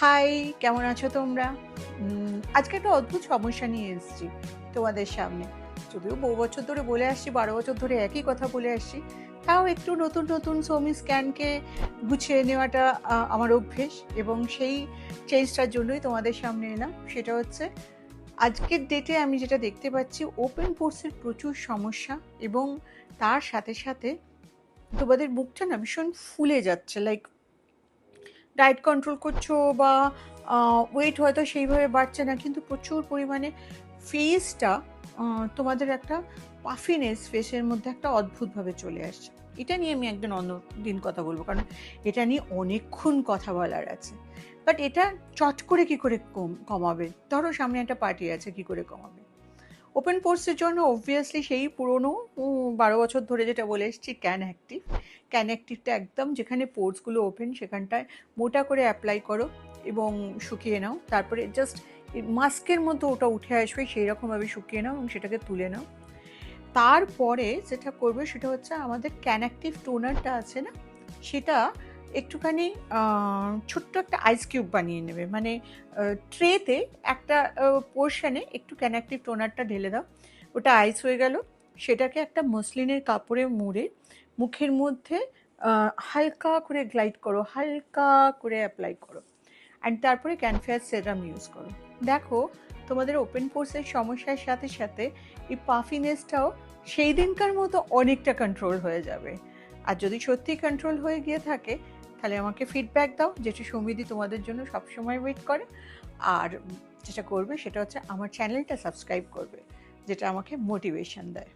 High, কেমন আছো তোমরা? আজকে একটা অদ্ভুত সমস্যা নিয়ে এসেছি তোমাদের সামনে। যদিও বহু বছর ধরে বলে আসছি, ১২ বছর ধরে একই কথা বলে আসছি। তাও একটু নতুন, নতুন সৌমি স্ক্যানকে গুছিয়ে নেওয়াটা আমার অভ্যেস এবং সেই চেঞ্জটার জন্যই তোমাদের সামনে এলাম। সেটা হচ্ছে আজকের ডেটে আমি যেটা দেখতে পাচ্ছি ওপেন পোরসের প্রচুর সমস্যা এবং তার সাথে, সাথে তোমাদের মুখটা না ভীষণ ফুলে যাচ্ছে। লাইক ডায়েট কন্ট্রোল করছো বা ওয়েট হয়তো সেইভাবে বাড়ছে না, কিন্তু প্রচুর পরিমাণে ফেসটা তোমাদের একটা পাফিনেস ফেসের মধ্যে একটা অদ্ভুতভাবে চলে আসছে। এটা নিয়ে আমি একদিন অন্য দিন কথা বলবো, কারণ এটা নিয়ে অনেকক্ষণ কথা বলার আছে। বাট এটা চট করে কি করে কমাবে? ধরো সামনে একটা পার্টি আছে, কি করে কমাবে? ওপেন পোর্সের জন্য অবভিয়াসলি সেই পুরনো ১২ বছর ধরে যেটা বলে এসেছি, ক্যান অ্যাক্টিভ। ক্যান অ্যাক্টিভটা একদম যেখানে পোর্সগুলো ওপেন সেখানটায় মোটা করে অ্যাপ্লাই করো এবং শুকিয়ে নাও। তারপরে জাস্ট মাস্কের মতো ওটা উঠে আসবে সেই রকমভাবে শুকিয়ে নাও এবং সেটাকে তুলে নাও। তারপরে যেটা করবে সেটা হচ্ছে আমাদের ক্যান অ্যাক্টিভ টোনারটা আছে না, সেটা একটুখানি ছোট্ট একটা আইস কিউব বানিয়ে নেবে। মানে ট্রেতে একটা পোর্শনে একটু ক্যান অ্যাক্টিভ টোনারটা ঢেলে দাও। ওটা আইস হয়ে গেল। সেটাকে একটা মসলিনের কাপড়ে মুড়ে মুখের মধ্যে হালকা করে গ্লাইড করো, হালকা করে অ্যাপ্লাই করো। অ্যান্ড তারপরে ক্যানফেয়ার সেরাম ইউজ করো। দেখো তোমাদের ওপেন পোর্সের সমস্যার সাথে সাথে এই পাফিনেসটাও সেই দিনকার মতো অনেকটা কন্ট্রোল হয়ে যাবে। আর যদি সত্যি কন্ট্রোল হয়ে গিয়ে থাকে তাহলে আমাকে ফিডব্যাক দাও, যেটা সৌমিদি তোমাদের জন্য সবসময় ওয়েট করে। আর যেটা করবে সেটা হচ্ছে আমার চ্যানেলটা সাবস্ক্রাইব করবে, যেটা আমাকে মোটিভেশন দেয়।